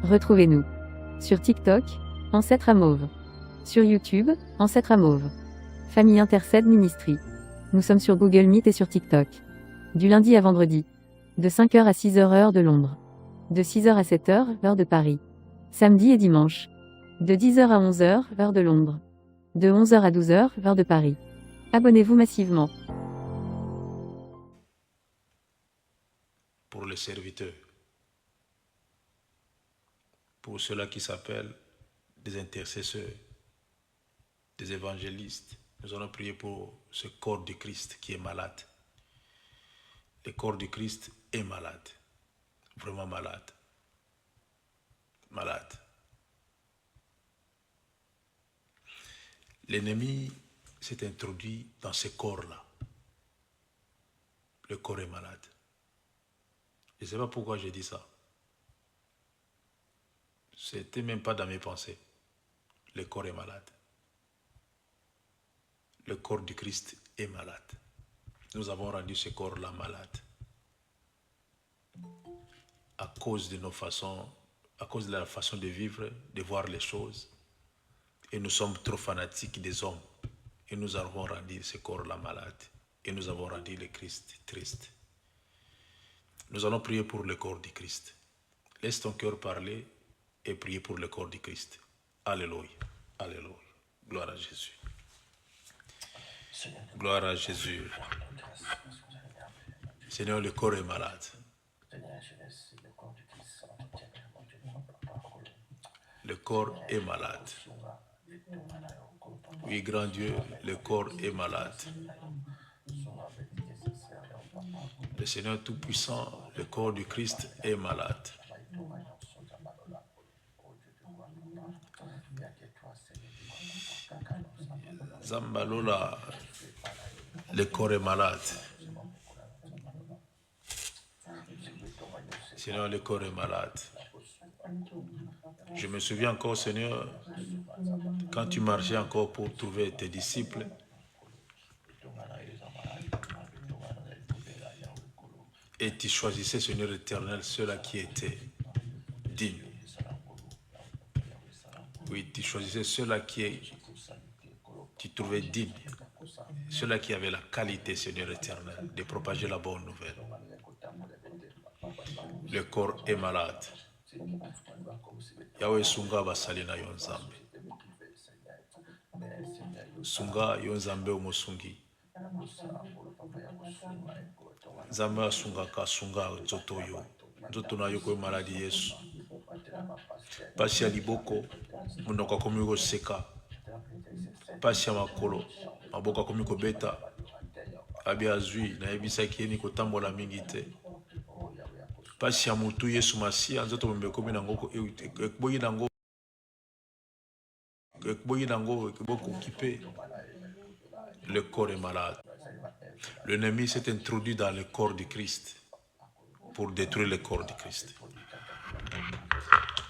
Retrouvez-nous sur TikTok, Ancêtre à Mauve. Sur YouTube, Ancêtre à Mauve. Famille Intercède Ministry. Nous sommes sur Google Meet et sur TikTok. Du lundi à vendredi. De 5h à 6h heure de Londres. De 6h à 7h, heure de Paris. Samedi et dimanche. De 10h à 11h, heure de Londres. De 11h à 12h, heure de Paris. Abonnez-vous massivement. Pour les serviteurs, pour ceux-là qui s'appellent des intercesseurs, des évangélistes, nous allons prier pour ce corps du Christ qui est malade. Le corps du Christ est malade, vraiment malade. Malade. L'ennemi s'est introduit dans ce corps-là. Le corps est malade. Je ne sais pas pourquoi j'ai dit ça. C'était même pas dans mes pensées. Le corps est malade. Le corps du Christ est malade. Nous avons rendu ce corps-là malade. À cause de nos façons, à cause de la façon de vivre, de voir les choses. Et nous sommes trop fanatiques des hommes. Et nous avons rendu ce corps-là malade. Et nous avons rendu le Christ triste. Nous allons prier pour le corps du Christ. Laisse ton cœur parler et prier pour le corps du Christ. Alléluia. Alléluia. Gloire à Jésus. Gloire à Jésus. Seigneur, le corps est malade. Le corps est malade. Oui, grand Dieu, le corps est malade. Le Seigneur Tout-Puissant, le corps du Christ est malade. Zambalola, le corps est malade. Seigneur, le corps est malade. Je me souviens encore, Seigneur, quand tu marchais encore pour trouver tes disciples, et tu choisissais, Seigneur éternel, ceux-là qui étaient dignes. Oui, tu choisissais ceux-là qui tu trouvais dignes. Ceux-là qui avaient la qualité, Seigneur éternel, de propager la bonne nouvelle. Le corps est malade. Yahweh Sunga basalina yonzambe. Sunga yonzambe omosungi. Zamba sunga ka sunga nzoto yo. Nzoto na yo ko maladi Yesu. Pasi ya liboko, munoko akomi koseka. Pasi ya makolo, maboko akomi kobeta. Abi azwi na yebisaki ye ni kotambola mingi te. Pasi ya mutu Yesu Masia, nzoto bombe komi nango ekboyi nango. Ekboyi nango ekboko kipe. Le corps est malade. L'ennemi s'est introduit dans le corps du Christ pour détruire le corps du Christ.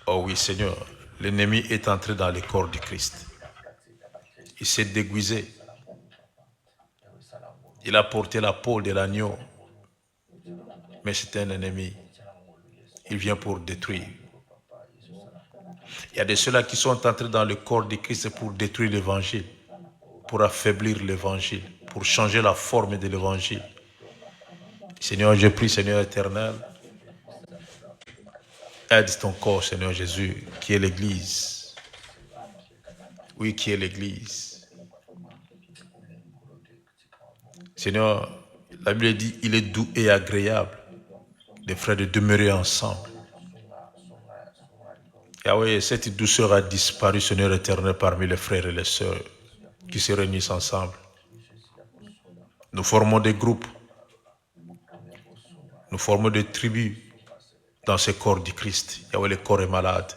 Oh oui, Seigneur, l'ennemi est entré dans le corps du Christ. Il s'est déguisé. Il a porté la peau de l'agneau. Mais c'est un ennemi. Il vient pour détruire. Il y a de ceux-là qui sont entrés dans le corps du Christ pour détruire l'évangile, pour affaiblir l'évangile, pour changer la forme de l'évangile. Seigneur, je prie, Seigneur éternel, aide ton corps, Seigneur Jésus, qui est l'Église. Oui, qui est l'Église. Seigneur, la Bible dit, il est doux et agréable des frères de demeurer ensemble. Yahweh, cette douceur a disparu, Seigneur éternel, parmi les frères et les sœurs qui se réunissent ensemble. Nous formons des groupes, nous formons des tribus dans ce corps du Christ. Yahweh, le corps est malade.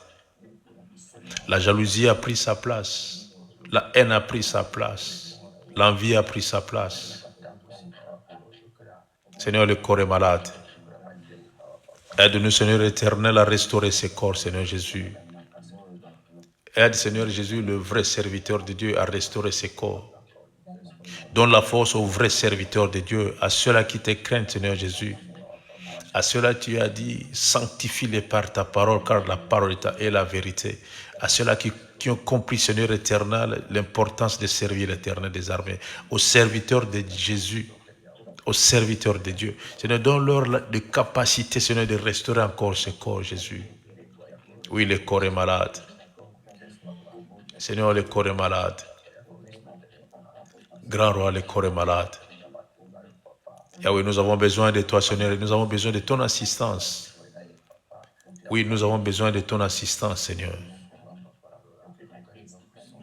La jalousie a pris sa place, la haine a pris sa place, l'envie a pris sa place. Seigneur, le corps est malade. Aide-nous, Seigneur éternel, à restaurer ce corps, Seigneur Jésus. Aide, Seigneur Jésus, le vrai serviteur de Dieu, à restaurer ce corps. Donne la force aux vrais serviteurs de Dieu, à ceux-là qui te craignent, Seigneur Jésus. À ceux-là, tu as dit, sanctifie-les par ta parole, car la parole est la vérité. À ceux-là qui ont compris, Seigneur éternel, l'importance de servir l'Éternel des armées. Aux serviteurs de Jésus, aux serviteurs de Dieu. Seigneur, donne-leur de capacité, Seigneur, de restaurer encore ce corps, Jésus. Oui, le corps est malade. Seigneur, le corps est malade. Grand roi, le corps est malade. Yahweh, nous avons besoin de toi, Seigneur, et nous avons besoin de ton assistance. Oui, nous avons besoin de ton assistance, Seigneur.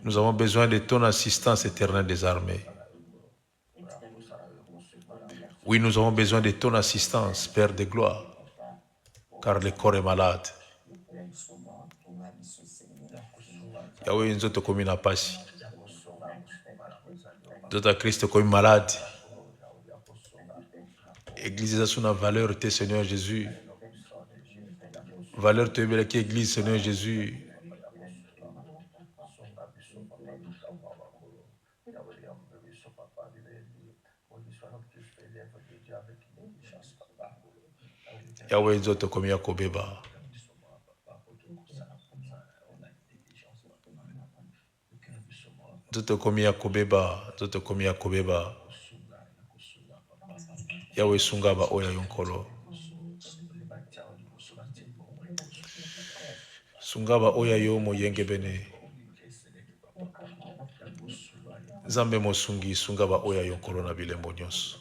Nous avons besoin de ton assistance, éternelle des armées. Oui, nous avons besoin de ton assistance, Père de gloire, car le corps est malade. Yahweh, nous sommes comme une apasi. Nous sommes Christ comme malade. Église a une valeur, Seigneur Jésus. Valeur de qui Église, Seigneur Jésus. Yahweh, nous sommes comme Yakobeba. Zoto komi Yakobeba, zoto komi Yakobeba. Yahweh sungaba oya yonkolo. Sungaba oya yo mo yenge bene. Zambe mo sungi sungaba oya yonkolo na bilembo nyonso.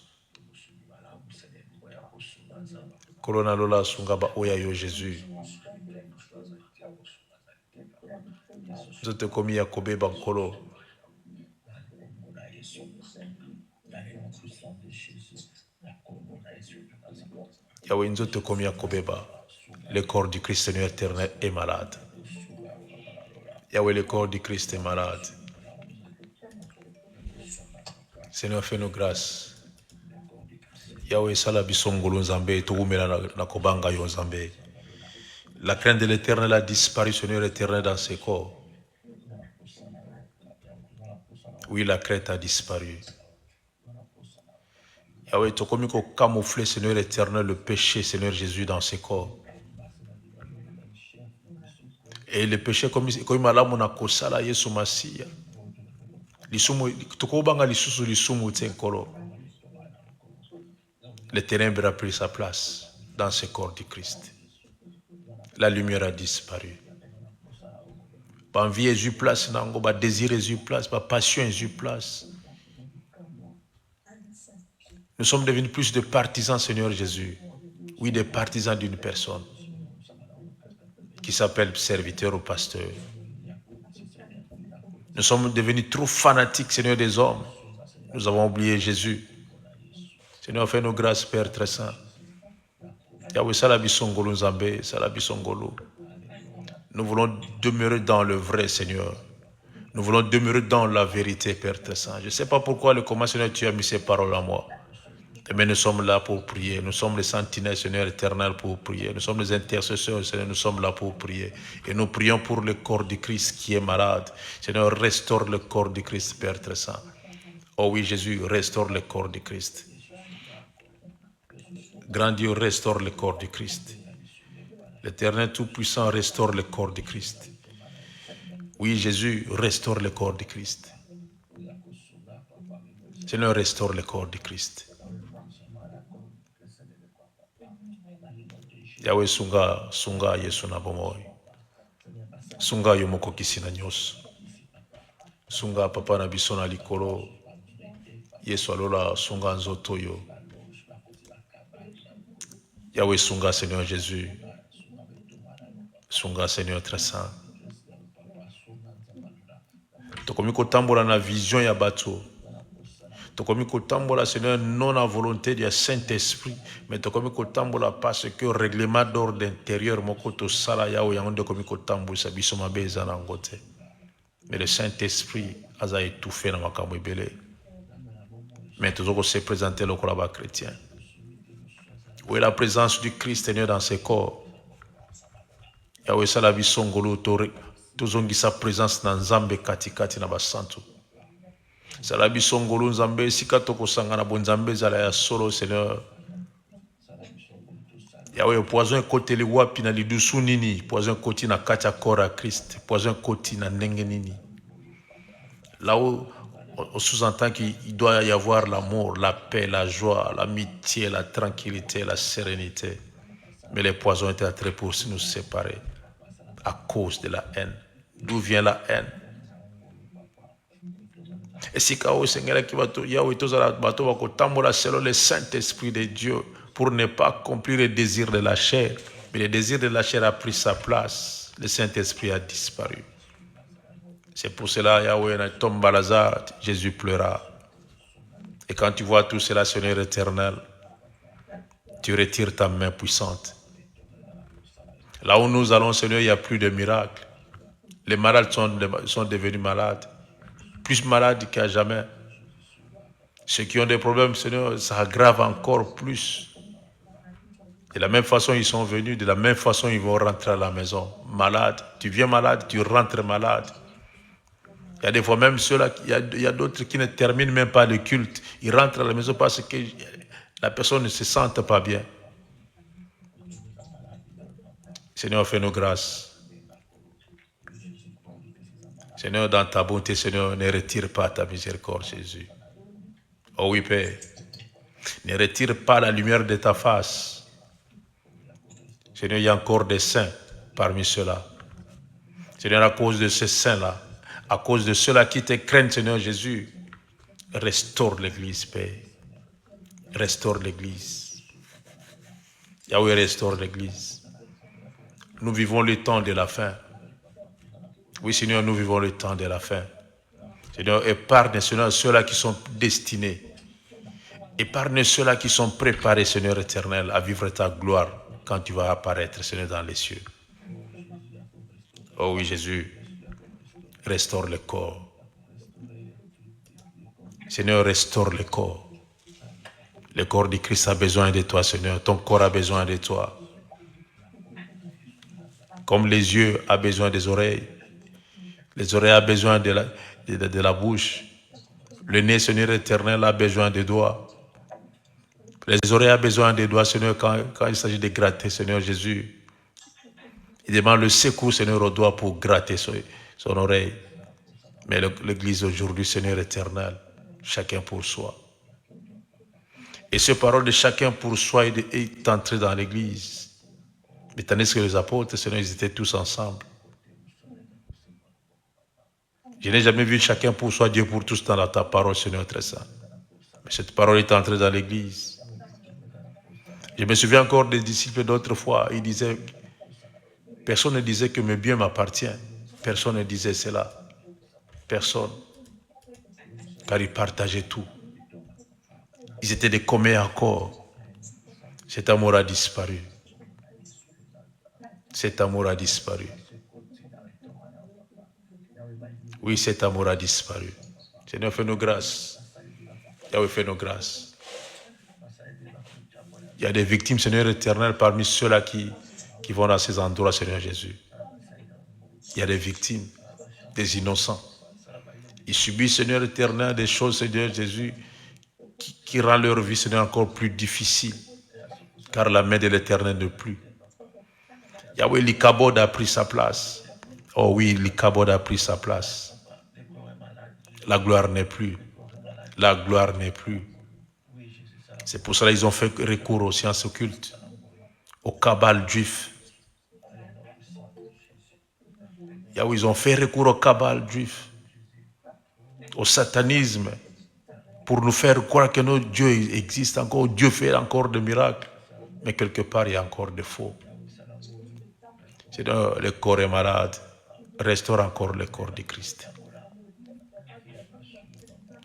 Kolona lola sungaba oya yo Jésus. Zoto komi Yakobeba nkolo. Yahweh nzoto komi Yakobeba. Le corps du Christ Seigneur éternel est malade. Yahweh, le corps du Christ est malade. Seigneur, fais-nous grâce. Yahweh, sala bisongolo nzambe, toumela na kobanga yo nzambe. La crainte de l'éternel a disparu, Seigneur éternel, dans ce corps. Oui, la crainte a disparu. Yahweh, tu as comme camoufler, Seigneur éternel, le péché, Seigneur Jésus, dans ce corps. Et le péché, comme malamu na kosala Yesu Masiya. Tukobanga lisusu lisumu tenkolo. Le ténèbre a pris sa place dans ce corps du Christ. La lumière a disparu. Envie est eu place, désir est eu place, passion est eu place. Nous sommes devenus plus de partisans, Seigneur Jésus. Oui, des partisans d'une personne qui s'appelle serviteur ou pasteur. Nous sommes devenus trop fanatiques, Seigneur des hommes. Nous avons oublié Jésus. Seigneur, fais-nous grâces, Père très saint. Yahweh, salabi songolo nzambe, salabi songolo. Nous voulons demeurer dans le vrai, Seigneur. Nous voulons demeurer dans la vérité, Père très saint. Je ne sais pas pourquoi le comment, Seigneur, tu as mis ces paroles à moi. Mais nous sommes là pour prier. Nous sommes les sentinelles, Seigneur éternel, pour prier. Nous sommes les intercesseurs, Seigneur, nous sommes là pour prier. Et nous prions pour le corps du Christ qui est malade. Seigneur, restaure le corps du Christ, Père très saint. Oh oui, Jésus, restaure le corps du Christ. Grand Dieu, restaure le corps du Christ. L'Éternel Tout-Puissant restaure le corps du Christ. Oui, Jésus, restaure le corps du Christ. Seigneur, restaure le corps du Christ. Yahweh sunga Yesu na bomoi. Sunga yo mokokisi na nyonso. Sunga papa na biso na likolo. Yesu alola sunga nzoto yo. Yahweh sunga Seigneur Jésus. Sunga Seigneur très saint. Tokomi kotambola na vision ya bato. Tokomi kotambola Seigneur non à volonté du Saint-Esprit, mais tokomi kotambola parce que règlement d'ordre intérieur moko to sala ya oyande komi kotambola sa biso mabeza na ngote. Mais le Saint-Esprit a étouffé na makambo ebele. Mais toujours se présenter le corps chrétien. Où est la présence du Christ Seigneur dans ses corps? Yahweh sala bisongolo tozongi sa présence dans Nzambe katikati na basantu. Salabi songolo nzambe sika tokosangana bonzambe zala ya solo Seigneur. Yahweh poison ekoteli wapi na lidusu nini, poison ekoti na kati ya corps à Christ, poison ekoti na ndenge nini. Là où on sous-entend qu'il doit y avoir l'amour, la paix, la joie, l'amitié, la tranquillité, la sérénité. Mais les poisons étaient entrés pour nous séparer à cause de la haine. D'où vient la haine? Et si Seigneur qui va selon le Saint-Esprit de Dieu pour ne pas accomplir les désirs de la chair. Mais le désir de la chair a pris sa place. Le Saint-Esprit a disparu. C'est pour cela, Yahweh tombe à Lazare, Jésus pleura. Et quand tu vois tout cela, Seigneur éternel, tu retires ta main puissante. Là où nous allons, Seigneur, il n'y a plus de miracles. Les malades sont devenus malades. Plus malades qu'à jamais. Ceux qui ont des problèmes, Seigneur, ça aggrave encore plus. De la même façon, ils sont venus, de la même façon, ils vont rentrer à la maison. Malade, tu viens malade, tu rentres malade. Il y a des fois même ceux-là, il y a d'autres qui ne terminent même pas le culte. Ils rentrent à la maison parce que la personne ne se sente pas bien. Seigneur, fais-nous grâce. Seigneur, dans ta bonté, Seigneur, ne retire pas ta miséricorde, Jésus. Oh oui, Père. Ne retire pas la lumière de ta face. Seigneur, il y a encore des saints parmi ceux-là. Seigneur, à cause de ces saints-là, à cause de ceux-là qui te craignent, Seigneur Jésus, restaure l'Église, Père. Restaure l'Église. Yahweh, restaure l'Église. Nous vivons le temps de la fin. Oui, Seigneur, nous vivons le temps de la fin. Seigneur, épargne, Seigneur, ceux-là qui sont destinés. Épargne ceux-là qui sont préparés, Seigneur éternel, à vivre ta gloire quand tu vas apparaître, Seigneur, dans les cieux. Oh oui, Jésus, restaure le corps. Seigneur, restaure le corps. Le corps du Christ a besoin de toi, Seigneur. Ton corps a besoin de toi. Comme les yeux ont besoin des oreilles. Les oreilles ont besoin de la bouche. Le nez, Seigneur éternel, a besoin des doigts. Les oreilles ont besoin des doigts, Seigneur, quand il s'agit de gratter, Seigneur Jésus. Il demande le secours, Seigneur, au doigt pour gratter son oreille. Mais l'Église aujourd'hui, Seigneur éternel, chacun pour soi. Et ce parole de chacun pour soi est entré dans l'Église. Mais tandis que les apôtres, Seigneur, ils étaient tous ensemble. Je n'ai jamais vu chacun pour soi, Dieu pour tous dans ta parole, Seigneur très saint. Mais cette parole est entrée dans l'Église. Je me souviens encore des disciples d'autrefois, ils disaient, personne ne disait que mes biens m'appartiennent. Personne ne disait cela. Personne. Car ils partageaient tout. Ils étaient des communs encore. Cet amour a disparu. Cet amour a disparu. Oui, cet amour a disparu. Seigneur, fais-nous grâce. Yahweh, fais-nous grâce. Il y a des victimes, Seigneur éternel, parmi ceux-là qui vont dans ces endroits, Seigneur Jésus. Il y a des victimes, des innocents. Ils subissent, Seigneur éternel, des choses, Seigneur Jésus, qui rend leur vie, Seigneur, encore plus difficile. Car la main de l'éternel ne plus. Yahweh, l'Ikabod a pris sa place. Oh oui, l'Ikabod a pris sa place. La gloire n'est plus. La gloire n'est plus. C'est pour cela qu'ils ont fait recours aux sciences occultes, au cabal juif. Yahweh, ils ont fait recours au cabal juif, au satanisme, pour nous faire croire que notre Dieu existe encore, Dieu fait encore des miracles. Mais quelque part, il y a encore des faux. Seigneur, le corps est malade, restaure encore le corps du Christ.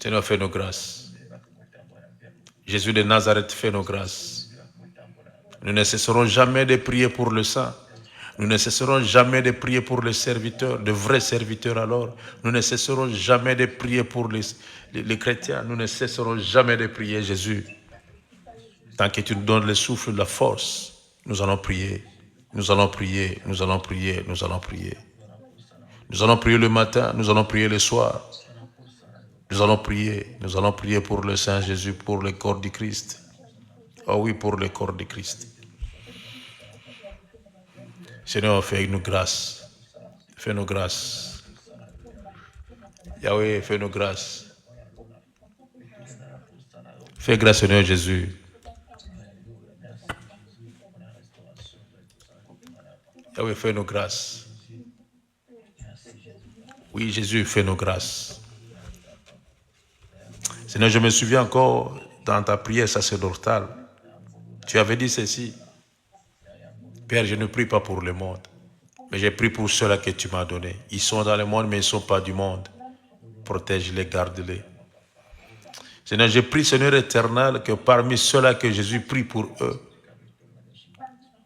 Seigneur, fais nos grâces. Jésus de Nazareth, fais nos grâces. Nous ne cesserons jamais de prier pour le saint. Nous ne cesserons jamais de prier pour les serviteurs, de vrais serviteurs alors. Nous ne cesserons jamais de prier pour les chrétiens. Nous ne cesserons jamais de prier Jésus. Tant que tu nous donnes le souffle, la force, nous allons prier. Nous allons prier, nous allons prier, nous allons prier. Nous allons prier le matin, nous allons prier le soir. Nous allons prier pour le Saint Jésus, pour le corps du Christ. Oh oui, pour le corps du Christ. Seigneur, fais-nous grâce. Fais-nous grâce. Yahweh, fais-nous grâce. Fais grâce, Seigneur Jésus. Yahweh, fais-nous grâce. Oui, Jésus, fais-nous grâce. Seigneur, je me souviens encore dans ta prière sacerdotale. Tu avais dit ceci. Père, je ne prie pas pour le monde, mais je prie pour ceux-là que tu m'as donnés. Ils sont dans le monde, mais ils ne sont pas du monde. Protège-les, garde-les. Seigneur, je prie, Seigneur éternel, que parmi ceux-là que Jésus prie pour eux,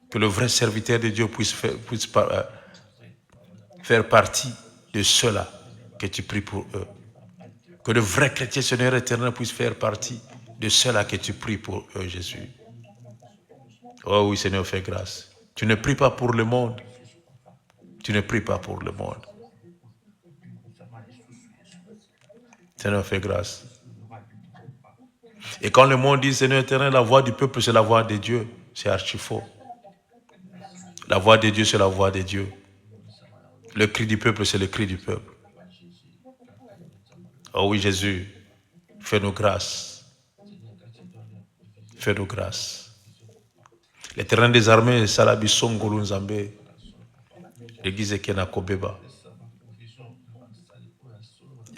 que le vrai serviteur de Dieu puisse faire partie de ceux-là que tu pries pour eux. Que le vrai chrétien, Seigneur éternel, puisse faire partie de ceux-là que tu pries pour eux, Jésus. Oh oui, Seigneur, fais grâce. Tu ne pries pas pour le monde. Tu ne pries pas pour le monde. Seigneur, fais grâce. Et quand le monde dit, Seigneur éternel, la voix du peuple, c'est la voix de Dieu, c'est archi faux. La voix de Dieu, c'est la voix de Dieu. Le cri du peuple, c'est le cri du peuple. Oh oui, Jésus, fais-nous grâce. Fais-nous grâce. L'éternel des armées, Salabi Songolo Nzambe, l'église Kena Kobeba.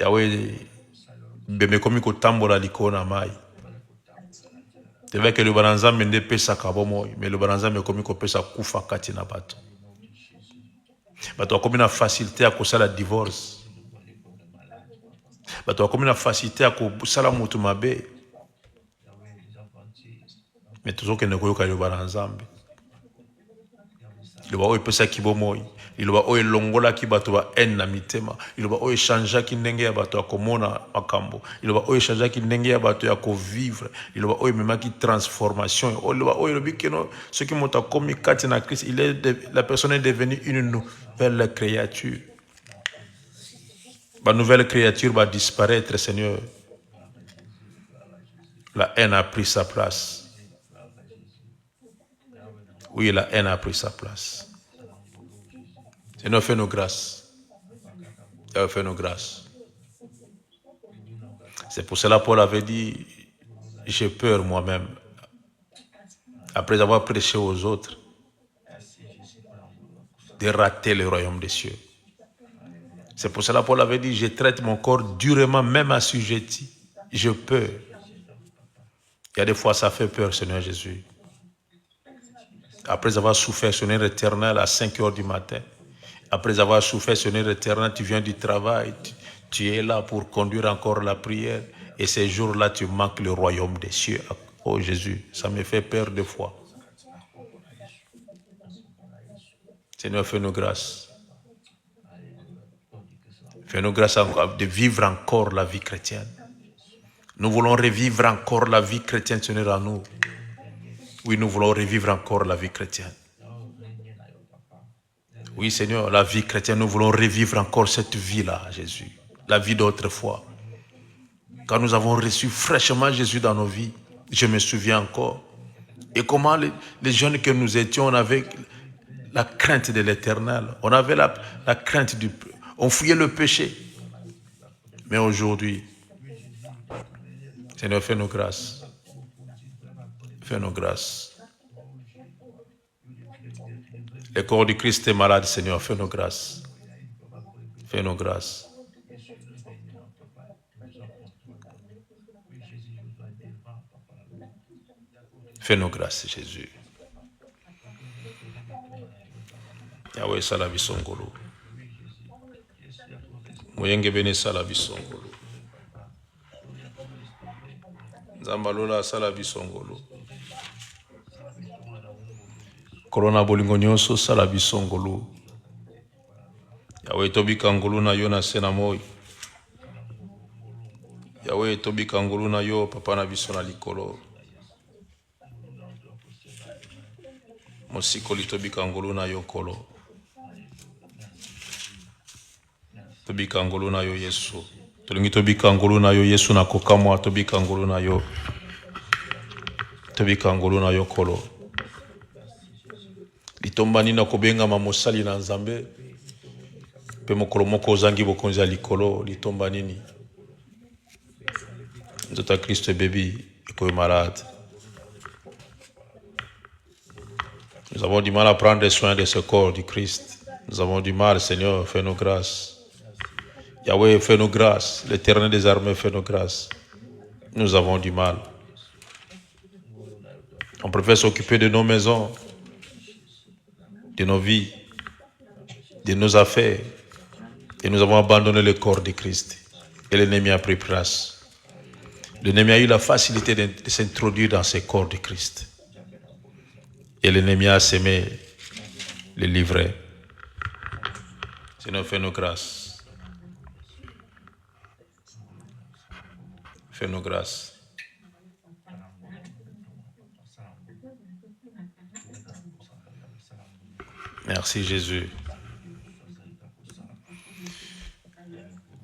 Yahweh, beme komi ko tambola likona mai. C'est vrai que le Bananzambe ne pesa kabomo, mais le Bananzambe komi ko pesa kufa kati na bato. Bato a komi na facilité à kosala divorce. Bato a komi na facilité à kosala mutu mabe. Mais toujours que ne koyoka le Bananzambe. Il va oye pesa kibomoi. Il va oye longola ki bato ba en na mitema. Il va oye chanja ki ndenge ya bato ya komona makambo. Il va oye chanja ki ndenge ya bato ya ko vivre. Il va oye mema ki transformation. Il va oye lobi keno ce qui mota komi kati na Christ, la personne est devenue une nouvelle créature. La nouvelle créature va disparaître, Seigneur. La haine a pris sa place. Oui, la haine a pris sa place. Seigneur, fais-nous grâce. Seigneur, fais-nous grâce. C'est pour cela que Paul avait dit, j'ai peur moi-même, après avoir prêché aux autres, de rater le royaume des cieux. C'est pour cela que Paul avait dit, je traite mon corps durement, même assujetti. Je peur. Il y a des fois, ça fait peur, Seigneur Jésus. Après avoir souffert, Seigneur éternel, à 5 heures du matin, après avoir souffert, Seigneur éternel, tu viens du travail, tu es là pour conduire encore la prière, et ces jours-là, tu manques le royaume des cieux. Oh Jésus, ça me fait peur des fois. Seigneur, fais-nous grâce. Fais-nous grâce de vivre encore la vie chrétienne. Nous voulons revivre encore la vie chrétienne, Seigneur, à nous. Oui, nous voulons revivre encore la vie chrétienne. Oui, Seigneur, la vie chrétienne, nous voulons revivre encore cette vie-là, Jésus. La vie d'autrefois. Quand nous avons reçu fraîchement Jésus dans nos vies, je me souviens encore. Et comment les jeunes que nous étions, on avait la crainte de l'Éternel. On avait la crainte du... On fouillait le péché. Mais aujourd'hui, Seigneur, fais-nous grâce. Fais-nous grâce. Le corps du Christ est malade, Seigneur. Fais-nous grâce. Fais-nous grâce. Fais-nous grâce, Jésus. Yahweh salavi songolo. Moyenge bene salavi songolo. Zambalola salavi songolo. Corona bolingo nyonso salavi songolo. Yahweh tobika ngulu na yo na sena moi. Yahweh tobika ngulu na yo papa na biso na likolo. Mosikoli tobika ngulu na yo kolo. Tobika ngulu na yo Yesu. Tolingi tobika ngolu na yo Yesu na kokamwa tobika ngolu na yo. Tobika ngolu na yo kolo. Litombani na kobenga mamosali na Nzambe. Pe mokolo moko ozangi bokonzi ya likolo litombani ni. Nzota Christ baby est malade. Nous avons du mal à prendre soin de ce corps du Christ. Nous avons du mal, Seigneur, fais-nous grâce. Yahweh, fais-nous grâce. L'Éternel des armées, fais-nous grâce. Nous avons du mal. On préfère s'occuper de nos maisons, de nos vies, de nos affaires. Et nous avons abandonné le corps de Christ. Et l'ennemi a pris place. L'ennemi a eu la facilité de s'introduire dans ce corps de Christ. Et l'ennemi a semé les livrets. Seigneur, fais-nous grâce. Fais-nous grâce. Merci Jésus.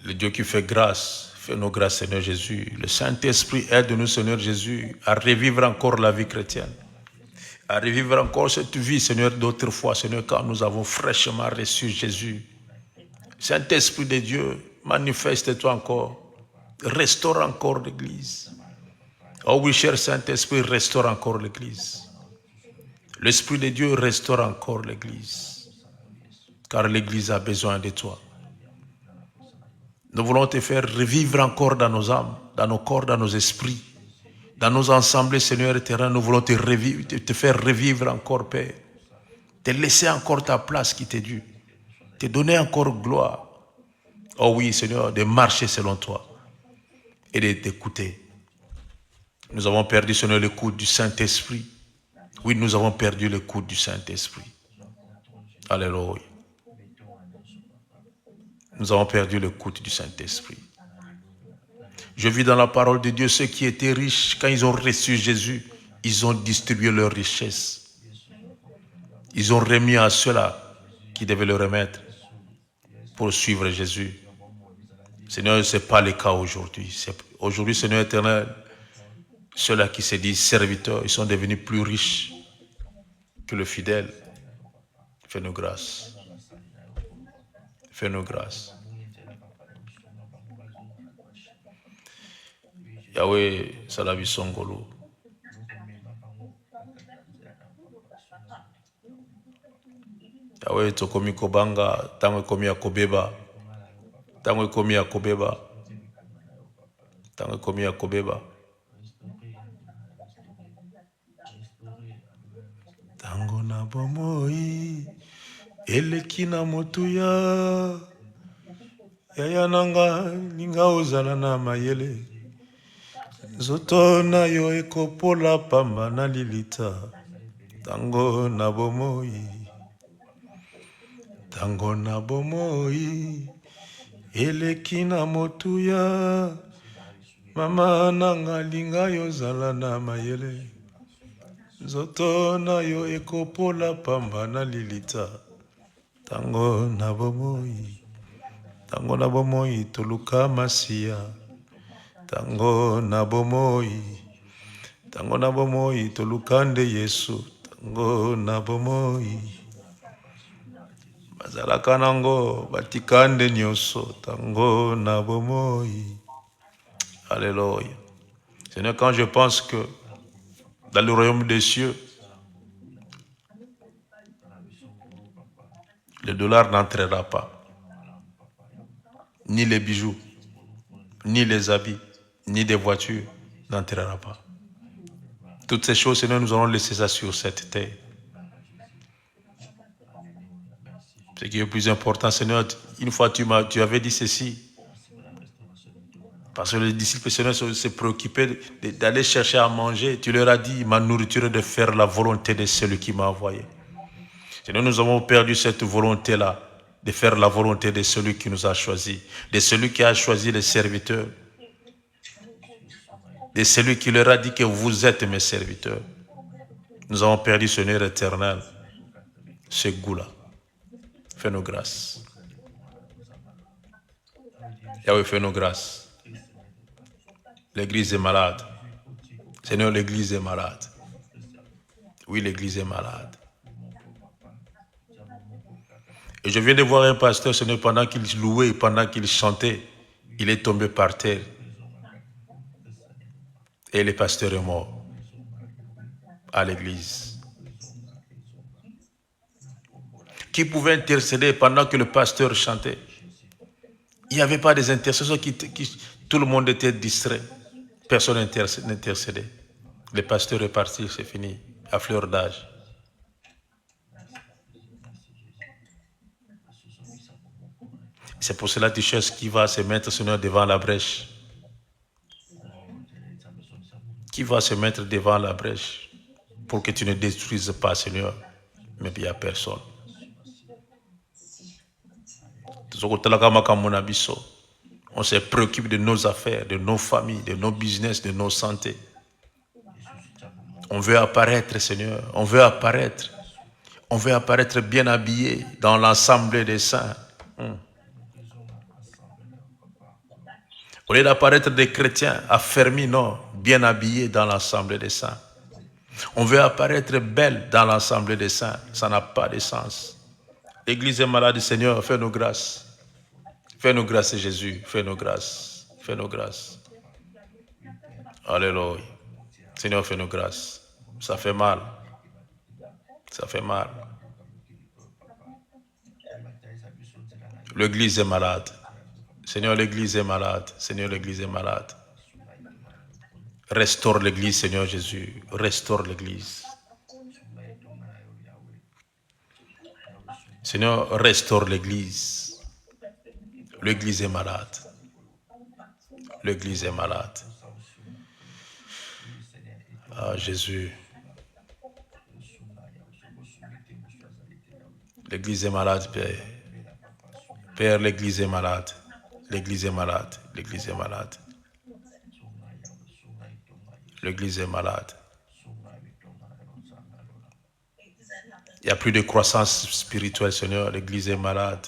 Le Dieu qui fait grâce, fais-nous grâce Seigneur Jésus. Le Saint-Esprit aide-nous Seigneur Jésus à revivre encore la vie chrétienne. À revivre encore cette vie Seigneur d'autrefois Seigneur quand nous avons fraîchement reçu Jésus. Saint-Esprit de Dieu, manifeste-toi encore. Restaure encore l'Église. Oh oui, cher Saint-Esprit, restaure encore l'Église. L'Esprit de Dieu restaure encore l'Église. Car l'Église a besoin de toi. Nous voulons te faire revivre encore dans nos âmes, dans nos corps, dans nos esprits. Dans nos assemblées, Seigneur éternel, nous voulons te faire revivre encore, Père. Te laisser encore ta place qui t'est due. Te donner encore gloire. Oh oui, Seigneur, de marcher selon toi. Et de t'écouter. Nous avons perdu, Seigneur, le coup du Saint-Esprit. Oui, nous avons perdu le coup du Saint-Esprit. Alléluia. Nous avons perdu le coup du Saint-Esprit. Je vis dans la parole de Dieu ceux qui étaient riches, quand ils ont reçu Jésus, ils ont distribué leurs richesses. Ils ont remis à ceux-là qui devaient le remettre pour suivre Jésus. Seigneur, ce n'est pas le cas aujourd'hui. Aujourd'hui, Seigneur éternel, ceux-là qui se disent serviteurs, ils sont devenus plus riches que le fidèle. Fais-nous grâce. Fais-nous grâce. Yahweh, Salavi Songolo. Yahweh, Tokomi Kobanga, Tango Komi Akobeba. Tango Komi Akobeba. Tango Komi Akobeba. Tango na bomoi, eleki na motuya. Yaya nanga, ninga ozala na mayele. Zoto na yo ekopola pamba na lilita. Tango na bomoi. Tango na bomoi. Eleki na motuya. Mama nanga linga yo zala na mayele. Zoto na yo ekopola pamba na lilita. Tango na bomoi. Tango na bomoi toluka masia. Tango na bomoi. Tango na bomoi tolukande Yesu. Tango na bomoi. Bazalaka nango batikande nyoso. Tango na bomoi. Alléluia. Seigneur, quand je pense que dans le royaume des cieux, le dollar n'entrera pas. Ni les bijoux, ni les habits, ni des voitures n'entrera pas. Toutes ces choses, Seigneur, nous allons laisser ça sur cette terre. Ce qui est le plus important, Seigneur, une fois tu avais dit ceci. Parce que les disciples, Seigneur, se préoccupaient d'aller chercher à manger. Tu leur as dit, ma nourriture est de faire la volonté de celui qui m'a envoyé. Seigneur, nous avons perdu cette volonté-là, de faire la volonté de celui qui nous a choisis, de celui qui a choisi les serviteurs, de celui qui leur a dit que vous êtes mes serviteurs. Nous avons perdu, Seigneur éternel, ce goût-là. Fais-nous grâce. Yahweh, fais-nous grâce. L'église est malade. Seigneur, l'église est malade. Oui, l'église est malade. Et je viens de voir un pasteur, Seigneur, pendant qu'il louait, pendant qu'il chantait, il est tombé par terre. Et le pasteur est mort à l'église. Qui pouvait intercéder pendant que le pasteur chantait? Il n'y avait pas des intercesseurs tout le monde était distrait. Personne n'intercédait. Le pasteur est parti, c'est fini, à fleur d'âge. C'est pour cela que tu cherches qui va se mettre, Seigneur, devant la brèche. Qui va se mettre devant la brèche pour que tu ne détruises pas, Seigneur. Mais il n'y a personne. On se préoccupe de nos affaires, de nos familles, de nos business, de nos santé. On veut apparaître, Seigneur. On veut apparaître. On veut apparaître bien habillé dans l'assemblée des saints. Au lieu d'apparaître des chrétiens affermis, non, bien habillés dans l'assemblée des saints. On veut apparaître belle dans l'assemblée des saints. Ça n'a pas de sens. L'église est malade, Seigneur, fais-nous grâce. Fais-nous grâce, Jésus. Fais-nous grâce. Fais-nous grâce. Alléluia. Seigneur, fais-nous grâce. Ça fait mal. Ça fait mal. L'église est malade. Seigneur, l'église est malade. Seigneur, l'église est malade. Restaure l'église, Seigneur Jésus. Restaure l'église. Seigneur, restaure l'église. L'église est malade. L'église est malade. Ah, Jésus. L'église est malade, Père. Père, l'église est malade. L'église est malade. L'église est malade. L'église est malade. Il n'y a plus de croissance spirituelle, Seigneur. L'église est malade.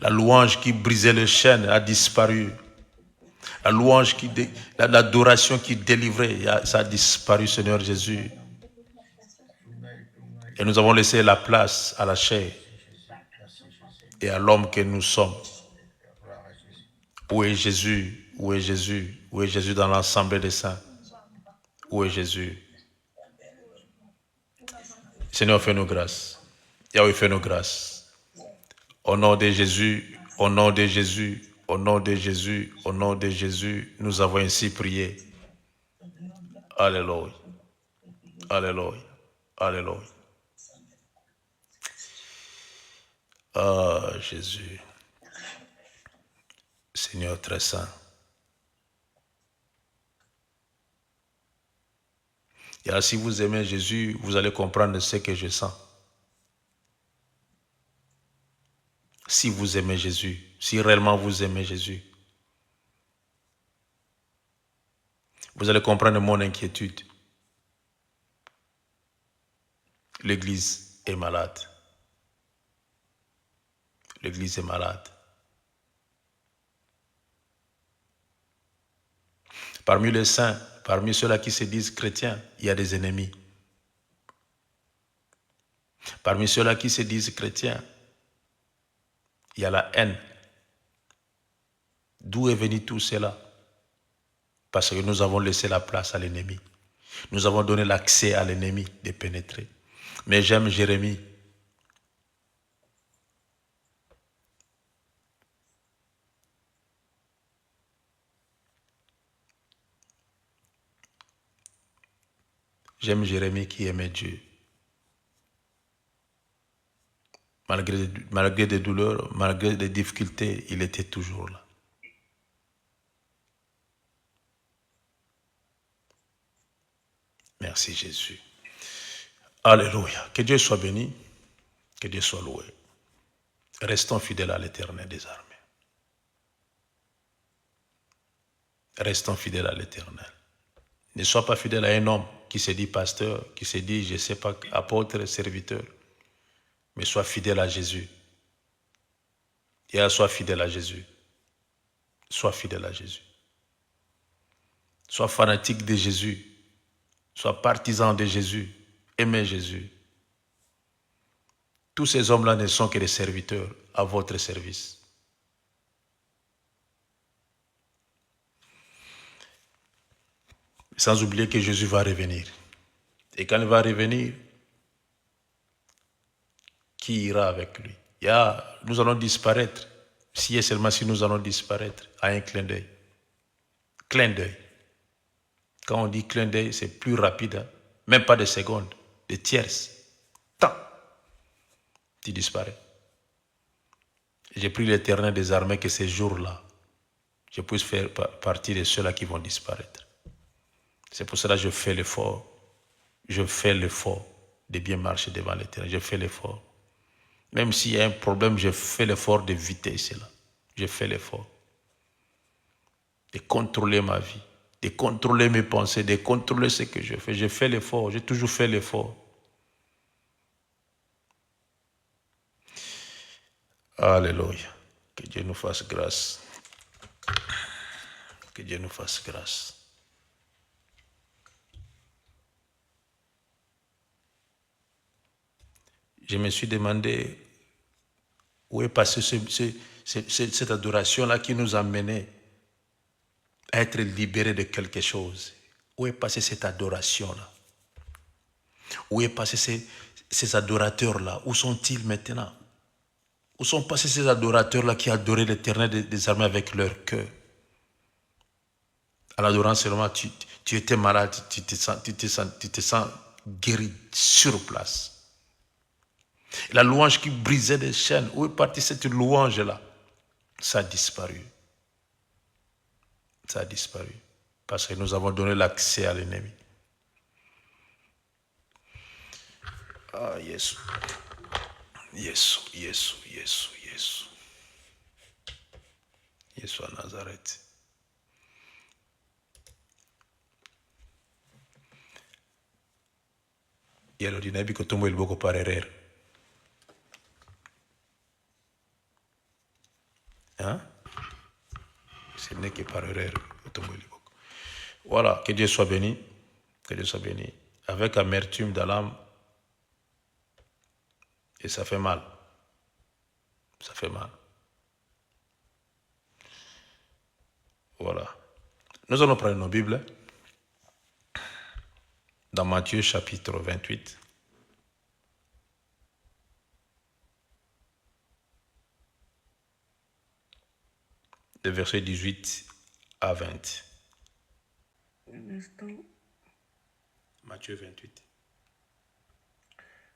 La louange qui brisait les chaînes a disparu. La louange l'adoration qui délivrait, ça a disparu, Seigneur Jésus. Et nous avons laissé la place à la chair et à l'homme que nous sommes. Où est Jésus? Où est Jésus? Où est Jésus dans l'assemblée des saints? Où est Jésus? Seigneur, fais-nous grâce. Yahweh, fais-nous grâce. Au nom de Jésus, au nom de Jésus, au nom de Jésus, au nom de Jésus, nous avons ainsi prié. Alléluia. Alléluia. Alléluia. Ah, Jésus. Seigneur très saint. Et alors, si vous aimez Jésus, vous allez comprendre ce que je sens. Si vous aimez Jésus, si réellement vous aimez Jésus, vous allez comprendre mon inquiétude. L'Église est malade. L'Église est malade. Parmi les saints, parmi ceux-là qui se disent chrétiens, il y a des ennemis. Parmi ceux-là qui se disent chrétiens, il y a la haine. D'où est venu tout cela? Parce que nous avons laissé la place à l'ennemi. Nous avons donné l'accès à l'ennemi de pénétrer. Mais j'aime Jérémie. J'aime Jérémie qui aimait Dieu. Malgré des douleurs, malgré des difficultés, il était toujours là. Merci Jésus. Alléluia. Que Dieu soit béni. Que Dieu soit loué. Restons fidèles à l'Éternel des armées. Restons fidèles à l'Éternel. Ne sois pas fidèle à un homme qui se dit pasteur, qui se dit, je ne sais pas, apôtre, serviteur. Mais sois fidèle à Jésus. Et sois fidèle à Jésus. Sois fidèle à Jésus. Sois fanatique de Jésus. Sois partisan de Jésus. Aimez Jésus. Tous ces hommes-là ne sont que des serviteurs à votre service. Sans oublier que Jésus va revenir. Et quand il va revenir, qui ira avec lui? Nous allons disparaître. Si et seulement si nous allons disparaître à un clin d'œil. Clin d'œil. Quand on dit clin d'œil, c'est plus rapide. Hein? Même pas des secondes, des tierces. Tant. Tu disparais. J'ai pris l'Éternel des armées que ces jours-là, je puisse faire partie de ceux-là qui vont disparaître. C'est pour cela que je fais l'effort. Je fais l'effort de bien marcher devant l'Éternel. Je fais l'effort. Même s'il y a un problème, je fais l'effort d'éviter cela. Je fais l'effort de contrôler ma vie, de contrôler mes pensées, de contrôler ce que je fais. Je fais l'effort. J'ai toujours fait l'effort. Alléluia. Que Dieu nous fasse grâce. Que Dieu nous fasse grâce. Je me suis demandé où est passée cette adoration-là qui nous a menés à être libérés de quelque chose. Où est passée cette adoration-là? Où est passé ces adorateurs-là? Où sont-ils maintenant? Où sont passés ces adorateurs-là qui adoraient l'Éternel des armées avec leur cœur? En adorant seulement, tu étais malade, tu te sens guéri sur place. La louange qui brisait les chaînes, où est partie cette louange-là? Ça a disparu. Ça a disparu. Parce que nous avons donné l'accès à l'ennemi. Ah, Yesu. Yesu, Yesu, Yesu, Yesu. Yesu à Nazareth. Et alors, il y a que tout le monde est beaucoup par erreur. Hein? Ce n'est que par erreur. Voilà, que Dieu soit béni. Que Dieu soit béni. Avec amertume dans l'âme. Et ça fait mal. Ça fait mal. Voilà. Nous allons prendre nos Bibles. Dans Matthieu chapitre 28. De versets 18 à 20. Un instant. Matthieu 28.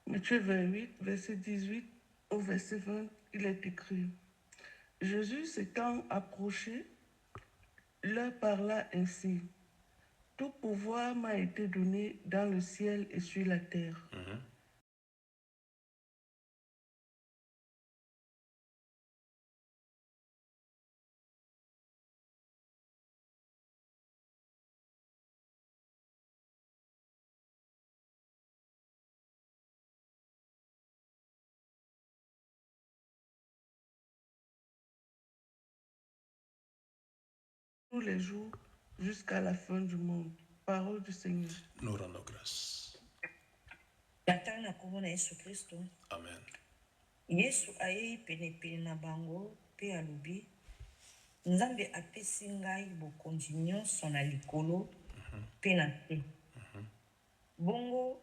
Matthieu 28, verset 18 au verset 20, il est écrit: Jésus s'étant approché, leur parla ainsi: Tout pouvoir m'a été donné dans le ciel et sur la terre. Tous les jours jusqu'à la fin du monde. Parole du Seigneur. Nous rendons grâce. Tata na kombo na Yesu Kristo. Amen. Yesu ayei penepene na bango mpe alobi: Nzambe apesi ngai bokonzi nyonso na likolo mpe na se. Bongo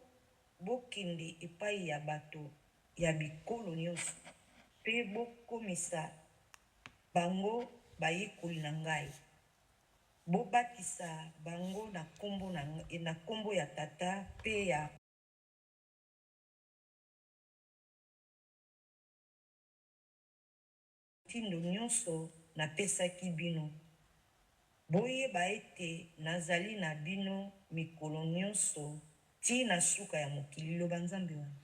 bokende epai ya bato ya bikolo nyonso mpe bokomisa bango bayekoli na ngai. Bobatisa bango na kombo ya Tata mpe ya tindo nyonso napesaki bino. Boyeba ete nazali na bino mikolo nyonso ti na suka ya mokili. Loba Nzambe wana.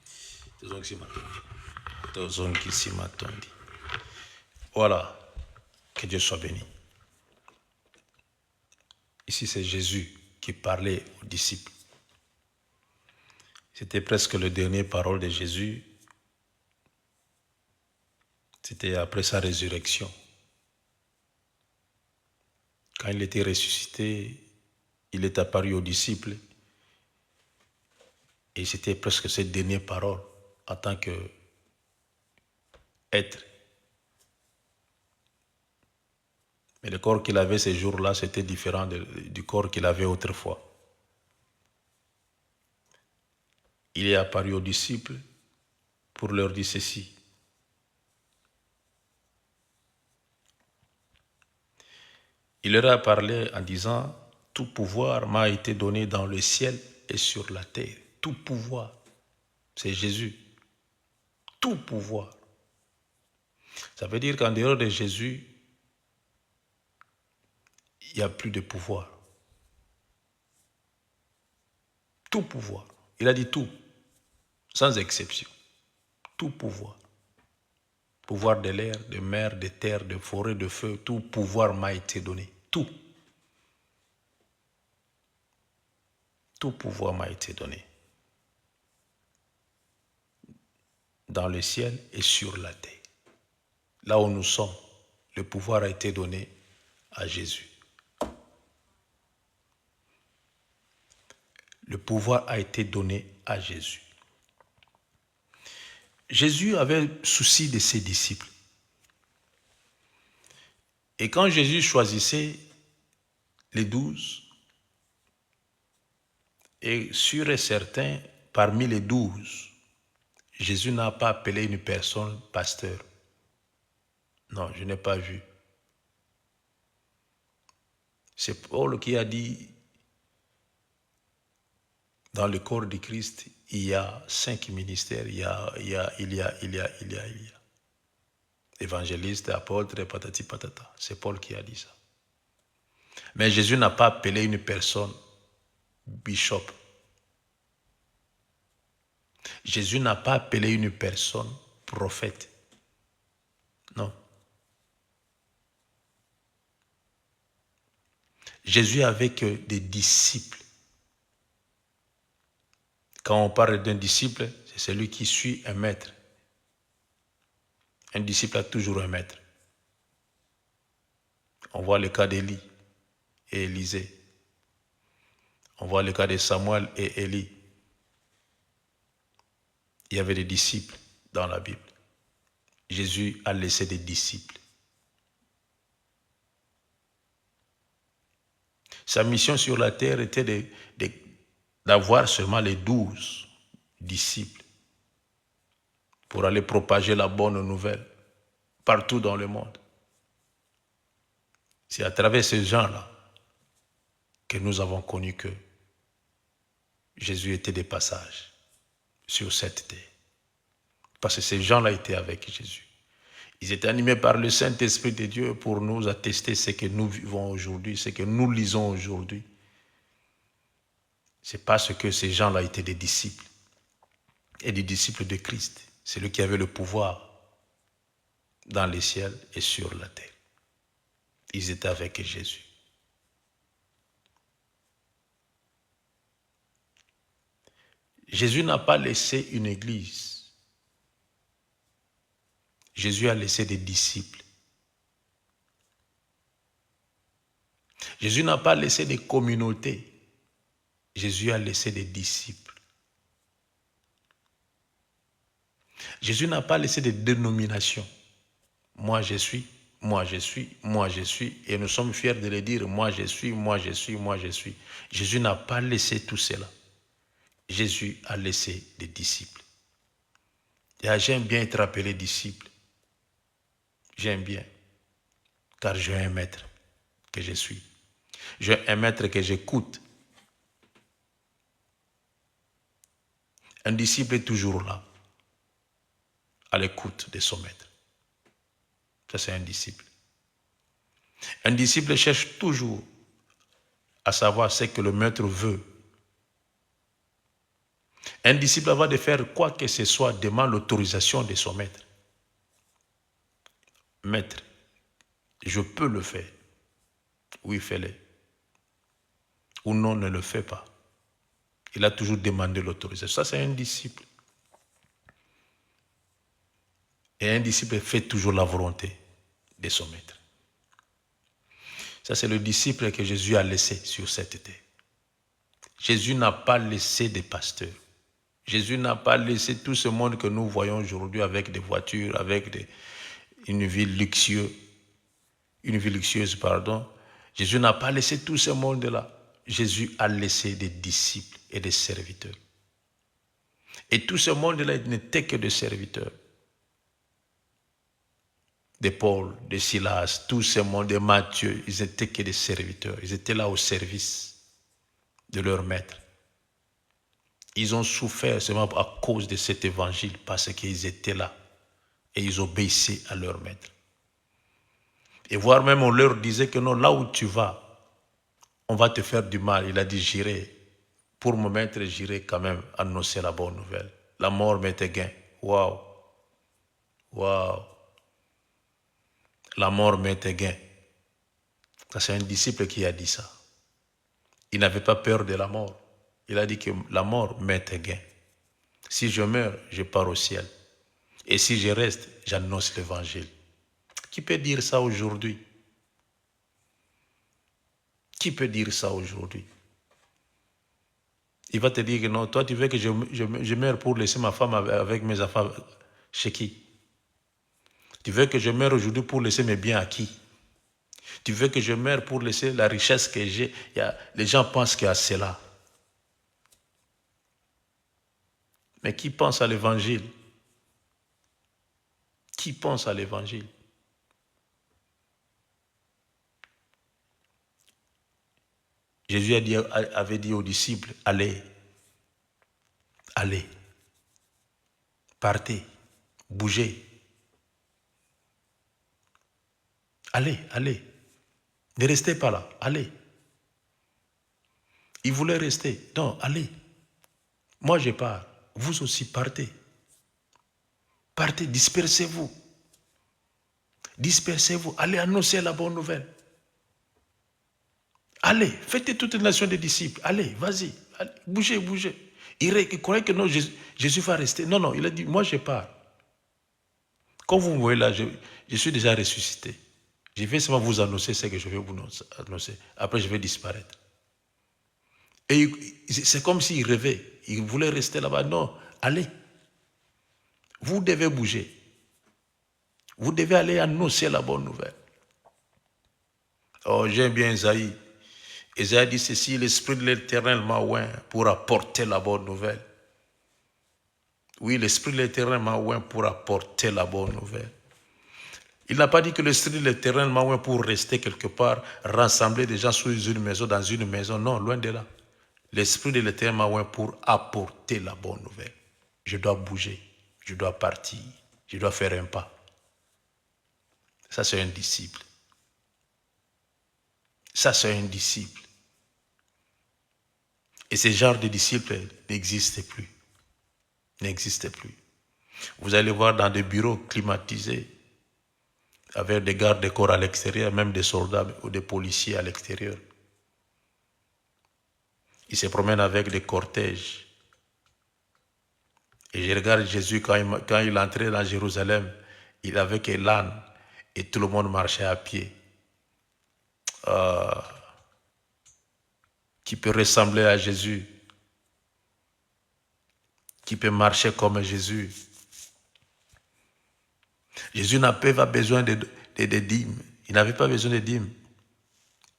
Tozongisi matondi. Voilà. Que Dieu soit béni. Ici, c'est Jésus qui parlait aux disciples. C'était presque le dernier parole de Jésus. C'était après sa résurrection. Quand il était ressuscité, il est apparu aux disciples. Et c'était presque ses dernières paroles en tant qu'être. Mais le corps qu'il avait ces jours-là, c'était différent du corps qu'il avait autrefois. Il est apparu aux disciples pour leur dire ceci. Il leur a parlé en disant, « Tout pouvoir m'a été donné dans le ciel et sur la terre. » Tout pouvoir, c'est Jésus. Tout pouvoir. Ça veut dire qu'en dehors de Jésus, il n'y a plus de pouvoir. Tout pouvoir. Il a dit tout, sans exception. Tout pouvoir. Pouvoir de l'air, de mer, de terre, de forêt, de feu, tout pouvoir m'a été donné. Tout. Tout pouvoir m'a été donné. Dans le ciel et sur la terre. Là où nous sommes, le pouvoir a été donné à Jésus. Le pouvoir a été donné à Jésus. Jésus avait souci de ses disciples. Et quand Jésus choisissait les 12, et sûr et certain, parmi les 12, Jésus n'a pas appelé une personne pasteur. Non, je n'ai pas vu. C'est Paul qui a dit, dans le corps du Christ, il y a 5 ministères, il y a. Évangéliste, apôtre, patati patata. C'est Paul qui a dit ça. Mais Jésus n'a pas appelé une personne bishop. Jésus n'a pas appelé une personne prophète. Non. Jésus avait que des disciples. Quand on parle d'un disciple, c'est celui qui suit un maître. Un disciple a toujours un maître. On voit le cas d'Élie et Élisée. On voit le cas de Samuel et Élie. Il y avait des disciples dans la Bible. Jésus a laissé des disciples. Sa mission sur la terre était d'avoir seulement les 12 disciples pour aller propager la bonne nouvelle partout dans le monde. C'est à travers ces gens-là que nous avons connu que Jésus était de passage sur cette terre. Parce que ces gens-là étaient avec Jésus. Ils étaient animés par le Saint-Esprit de Dieu pour nous attester ce que nous vivons aujourd'hui, ce que nous lisons aujourd'hui. C'est parce que ces gens-là étaient des disciples. Et des disciples de Christ. C'est lui qui avait le pouvoir dans les ciels et sur la terre. Ils étaient avec Jésus. Jésus n'a pas laissé une église. Jésus a laissé des disciples. Jésus n'a pas laissé des communautés. Jésus a laissé des disciples. Jésus n'a pas laissé des dénominations. Moi je suis, moi je suis, moi je suis. Et nous sommes fiers de le dire, moi je suis, moi je suis, moi je suis. Jésus n'a pas laissé tout cela. Jésus a laissé des disciples. Et j'aime bien être appelé disciple. J'aime bien. Car j'ai un maître que je suis. J'ai un maître que j'écoute. Un disciple est toujours là, à l'écoute de son maître. Ça, c'est un disciple. Un disciple cherche toujours à savoir ce que le maître veut. Un disciple, avant de faire quoi que ce soit, demande l'autorisation de son maître. Maître, je peux le faire. Oui, fais-le. Ou non, ne le fais pas. Il a toujours demandé l'autorisation. Ça, c'est un disciple. Et un disciple fait toujours la volonté de son maître. Ça, c'est le disciple que Jésus a laissé sur cette terre. Jésus n'a pas laissé des pasteurs. Jésus n'a pas laissé tout ce monde que nous voyons aujourd'hui avec des voitures, avec une vie luxueuse. Jésus n'a pas laissé tout ce monde-là. Jésus a laissé des disciples et des serviteurs. Et tout ce monde-là n'était que des serviteurs. De Paul, de Silas, tout ce monde, de Matthieu, ils n'étaient que des serviteurs. Ils étaient là au service de leur maître. Ils ont souffert seulement à cause de cet évangile parce qu'ils étaient là et ils obéissaient à leur maître. Et voire même on leur disait que non, là où tu vas, on va te faire du mal. Il a dit j'irai. Pour mon maître, j'irai quand même annoncer la bonne nouvelle. La mort m'était gain. Waouh. Waouh. La mort m'était gain. Ça, c'est un disciple qui a dit ça. Il n'avait pas peur de la mort. Il a dit que la mort m'était gain. Si je meurs, je pars au ciel. Et si je reste, j'annonce l'évangile. Qui peut dire ça aujourd'hui? Qui peut dire ça aujourd'hui? Il va te dire que non, toi tu veux que je meure pour laisser ma femme avec mes enfants chez qui? Tu veux que je meure aujourd'hui pour laisser mes biens à qui? Tu veux que je meure pour laisser la richesse que j'ai? Les gens pensent qu'il y a cela. Mais qui pense à l'évangile? Qui pense à l'évangile? Jésus avait dit aux disciples, allez, allez, partez, bougez. Allez, allez. Ne restez pas là, allez. Ils voulaient rester. Non, allez. Moi je pars. Vous aussi partez. Partez, dispersez-vous. Dispersez-vous. Allez annoncer la bonne nouvelle. Allez, faites toute une nation de disciples. Allez, vas-y. Allez, bougez, bougez. Il croyait que non, Jésus va rester. Non, non, il a dit, moi je pars. Quand vous me voyez là, je suis déjà ressuscité. Je vais seulement vous annoncer ce que je vais vous annoncer. Après, je vais disparaître. Et c'est comme s'il rêvait. Il voulait rester là-bas. Non, allez. Vous devez bouger. Vous devez aller annoncer la bonne nouvelle. Oh, j'aime bien Isaïe. Isaïe dit ceci, l'Esprit de l'Éternel m'a oint pour apporter la bonne nouvelle. Oui, l'Esprit de l'Éternel m'a oint pour apporter la bonne nouvelle. Il n'a pas dit que l'Esprit de l'Éternel m'a oint pour rester quelque part, rassembler des gens sous une maison, dans une maison. Non, loin de là. L'Esprit de l'Éternel m'a oint pour apporter la bonne nouvelle. Je dois bouger, je dois partir, je dois faire un pas. Ça, c'est un disciple. Ça, c'est un disciple. Et ce genre de disciple n'existe plus. N'existe plus. Vous allez voir dans des bureaux climatisés, avec des gardes de corps à l'extérieur, même des soldats ou des policiers à l'extérieur. Ils se promènent avec des cortèges. Et je regarde Jésus quand il entrait dans Jérusalem, il avait que l'âne et tout le monde marchait à pied. Qui peut ressembler à Jésus? Qui peut marcher comme Jésus? Jésus n'avait pas besoin de dîmes. Il n'avait pas besoin de dîmes.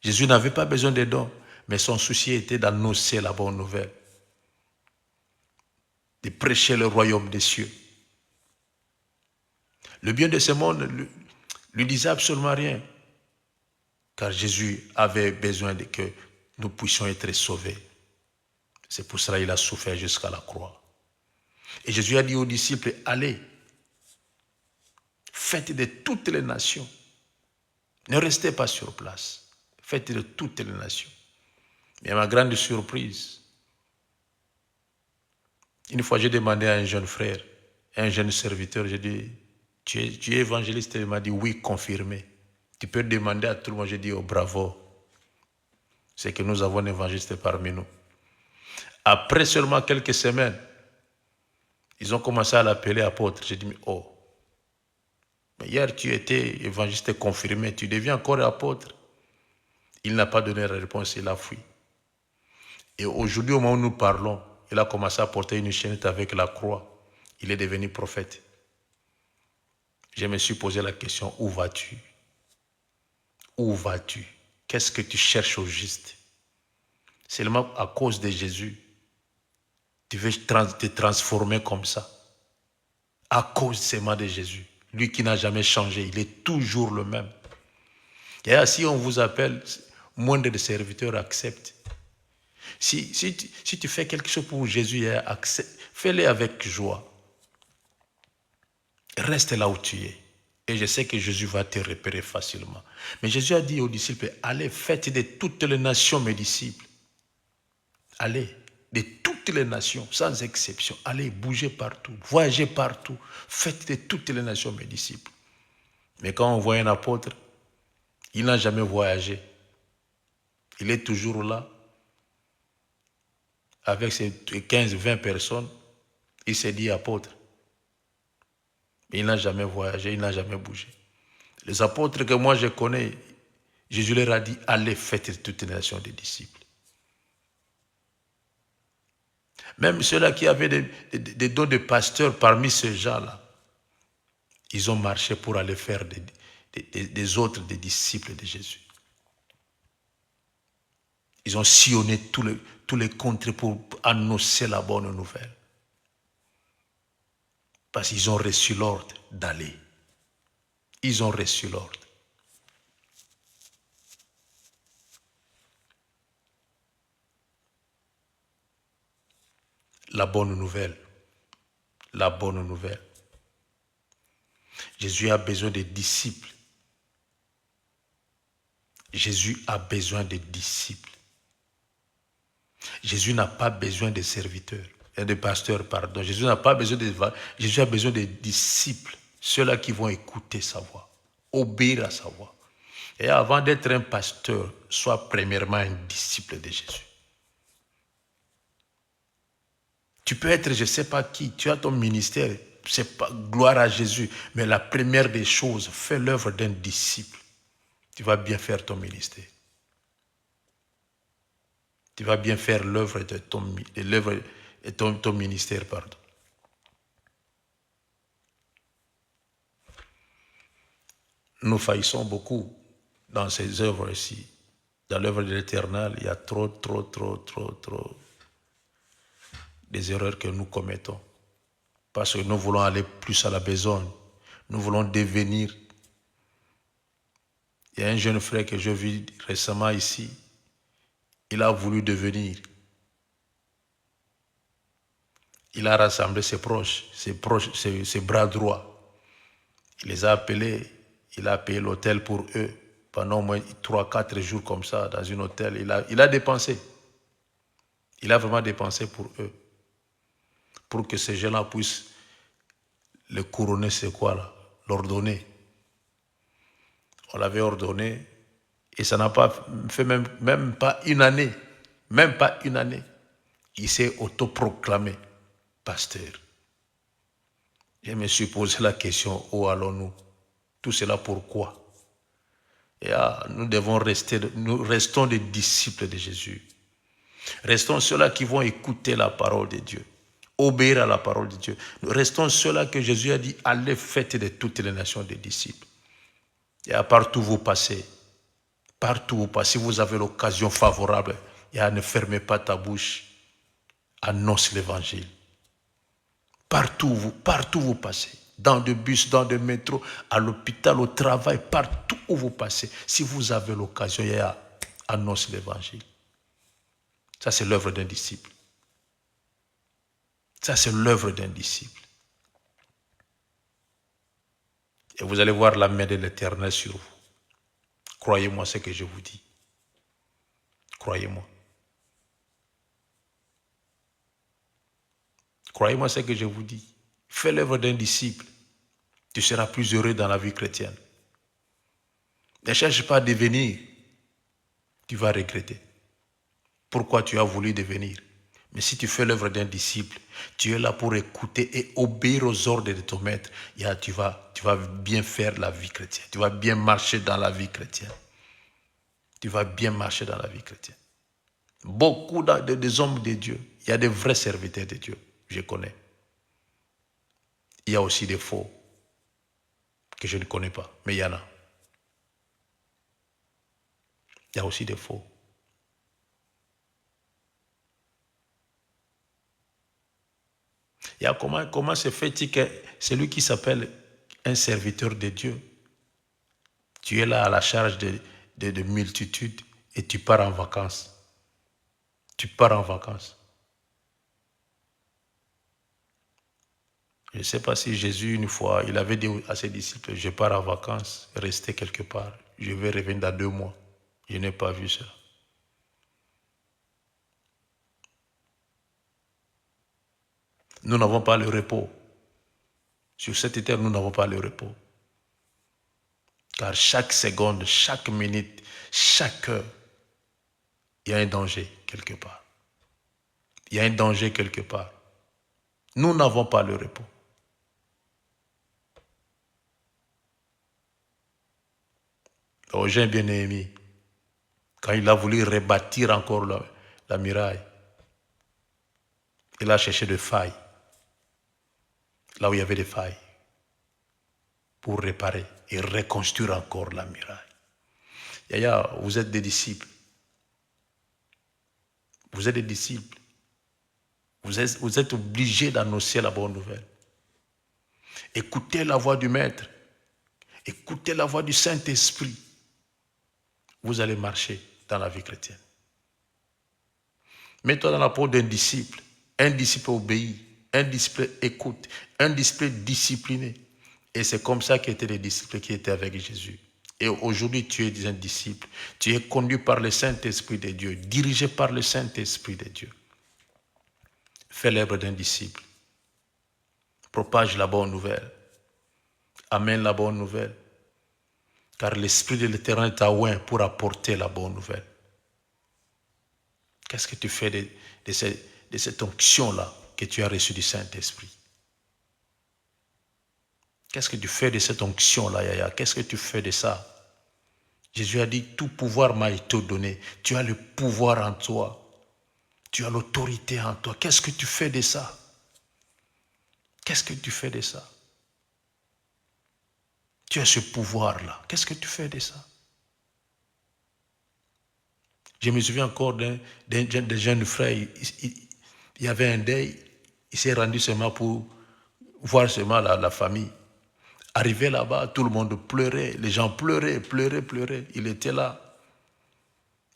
Jésus n'avait pas besoin de dons. Mais son souci était d'annoncer la bonne nouvelle. De prêcher le royaume des cieux. Le bien de ce monde lui disait absolument rien. Car Jésus avait besoin de que nous puissions être sauvés. C'est pour cela qu'il a souffert jusqu'à la croix. Et Jésus a dit aux disciples, allez, faites de toutes les nations. Ne restez pas sur place. Faites de toutes les nations. Mais à ma grande surprise, une fois j'ai demandé à un jeune frère, un jeune serviteur, j'ai dit, tu es évangéliste? Il m'a dit, oui, confirmé. Tu peux demander à tout le monde, j'ai dit, oh bravo. C'est que nous avons un évangéliste parmi nous. Après seulement quelques semaines, ils ont commencé à l'appeler apôtre. J'ai dit, oh, Mais hier, tu étais évangéliste confirmé, tu deviens encore apôtre. Il n'a pas donné la réponse, il a fui. Et aujourd'hui, au moment où nous parlons, il a commencé à porter une chaînette avec la croix. Il est devenu prophète. Je me suis posé la question, où vas-tu? Où vas-tu? Qu'est-ce que tu cherches au juste? Seulement à cause de Jésus, tu veux te transformer comme ça. À cause seulement de Jésus. Lui qui n'a jamais changé, il est toujours le même. Et si on vous appelle, moindre de serviteurs accepte. Si tu fais quelque chose pour Jésus, fais-le avec joie. Reste là où tu es. Et je sais que Jésus va te repérer facilement. Mais Jésus a dit aux disciples, allez, faites de toutes les nations mes disciples. Allez, de toutes les nations, sans exception. Allez, bougez partout, voyagez partout. Faites de toutes les nations mes disciples. Mais quand on voit un apôtre, il n'a jamais voyagé. Il est toujours là, avec ses 15-20 personnes. Il s'est dit apôtre. Mais il n'a jamais voyagé, il n'a jamais bougé. Les apôtres que moi je connais, Jésus leur a dit, allez, faites de toutes les nations des disciples. Même ceux-là qui avaient des dons de pasteurs parmi ces gens-là, ils ont marché pour aller faire des autres des disciples de Jésus. Ils ont sillonné tous les contrées pour annoncer la bonne nouvelle. Parce qu'ils ont reçu l'ordre d'aller. Ils ont reçu l'ordre. La bonne nouvelle. La bonne nouvelle. Jésus a besoin des disciples. Jésus a besoin des disciples. Jésus n'a pas besoin de serviteurs, de pasteurs, pardon. Jésus n'a pas besoin Jésus a besoin des disciples, ceux-là qui vont écouter sa voix, obéir à sa voix. Et avant d'être un pasteur, sois premièrement un disciple de Jésus. Tu peux être, je ne sais pas qui, tu as ton ministère, c'est pas gloire à Jésus, mais la première des choses, fais l'œuvre d'un disciple. Tu vas bien faire ton ministère. Tu vas bien faire l'œuvre de ton ministère, pardon. Nous faillissons beaucoup dans ces œuvres-ci. Dans l'œuvre de l'Éternel, il y a trop des erreurs que nous commettons. Parce que nous voulons aller plus à la besogne. Nous voulons devenir. Il y a un jeune frère que je vis récemment ici. Il a voulu devenir. Il a rassemblé ses proches, ses bras droits. Il les a appelés. Il a payé l'hôtel pour eux. Pendant au moins 3-4 jours comme ça, dans un hôtel. Il a dépensé. Il a vraiment dépensé pour eux. Pour que ces gens-là puissent le couronner, c'est quoi là? L'ordonner. On l'avait ordonné et ça n'a pas fait même pas une année. Même pas une année. Il s'est autoproclamé pasteur. Je me suis posé la question, où allons-nous? Tout cela pourquoi? Et nous restons des disciples de Jésus. Restons ceux-là qui vont écouter la parole de Dieu. Obéir à la parole de Dieu. Nous restons ceux-là que Jésus a dit, allez faites de toutes les nations des disciples. Et à partout vous passez, si vous avez l'occasion favorable, ne fermez pas ta bouche, annonce l'évangile. Partout vous passez, dans des bus, dans des métros, à l'hôpital, au travail, partout où vous passez, si vous avez l'occasion, annonce l'évangile. Ça, c'est l'œuvre d'un disciple. Ça, c'est l'œuvre d'un disciple. Et vous allez voir la main de l'Éternel sur vous. Croyez-moi ce que je vous dis. Croyez-moi. Croyez-moi ce que je vous dis. Fais l'œuvre d'un disciple. Tu seras plus heureux dans la vie chrétienne. Ne cherche pas à devenir. Tu vas regretter. Pourquoi tu as voulu devenir? Mais si tu fais l'œuvre d'un disciple, tu es là pour écouter et obéir aux ordres de ton maître. Tu vas bien faire la vie chrétienne. Tu vas bien marcher dans la vie chrétienne. Tu vas bien marcher dans la vie chrétienne. Beaucoup des hommes de Dieu, il y a des vrais serviteurs de Dieu, je connais. Il y a aussi des faux que je ne connais pas, mais il y en a. Il y a aussi des faux. Il y a comment se fait-il que celui qui s'appelle un serviteur de Dieu, tu es là à la charge de multitudes et tu pars en vacances. Tu pars en vacances. Je ne sais pas si Jésus, une fois, il avait dit à ses disciples, je pars en vacances, restez quelque part. Je vais revenir dans 2 mois. Je n'ai pas vu ça. Nous n'avons pas le repos. Sur cette terre, nous n'avons pas le repos. Car chaque seconde, chaque minute, chaque heure, il y a un danger quelque part. Il y a un danger quelque part. Nous n'avons pas le repos. Eugène bien-aimé, quand il a voulu rebâtir encore la muraille, il a cherché des failles, là où il y avait des failles, pour réparer et reconstruire encore la muraille. Yaya, vous êtes des disciples. Vous êtes des disciples. Vous êtes obligés d'annoncer la bonne nouvelle. Écoutez la voix du Maître. Écoutez la voix du Saint-Esprit. Vous allez marcher dans la vie chrétienne. Mets-toi dans la peau d'un disciple. Un disciple obéit. Un disciple écoute. Un disciple discipliné. Et c'est comme ça qu'étaient les disciples qui étaient avec Jésus. Et aujourd'hui, tu es un disciple. Tu es conduit par le Saint-Esprit de Dieu. Dirigé par le Saint-Esprit de Dieu. Fais l'œuvre d'un disciple. Propage la bonne nouvelle. Amène la bonne nouvelle. Car l'Esprit de l'Éternel est à oint pour apporter la bonne nouvelle. Qu'est-ce que tu fais de cette onction-là que tu as reçue du Saint-Esprit? Qu'est-ce que tu fais de cette onction-là, Yaya? Qu'est-ce que tu fais de ça? Jésus a dit, tout pouvoir m'a été donné. Tu as le pouvoir en toi. Tu as l'autorité en toi. Qu'est-ce que tu fais de ça? Qu'est-ce que tu fais de ça? Tu as ce pouvoir-là. Qu'est-ce que tu fais de ça? Je me souviens encore d'un jeune frère. Il y avait un deuil. Il s'est rendu seulement pour voir seulement la famille. Arrivé là-bas, tout le monde pleurait. Les gens pleuraient. Il était là.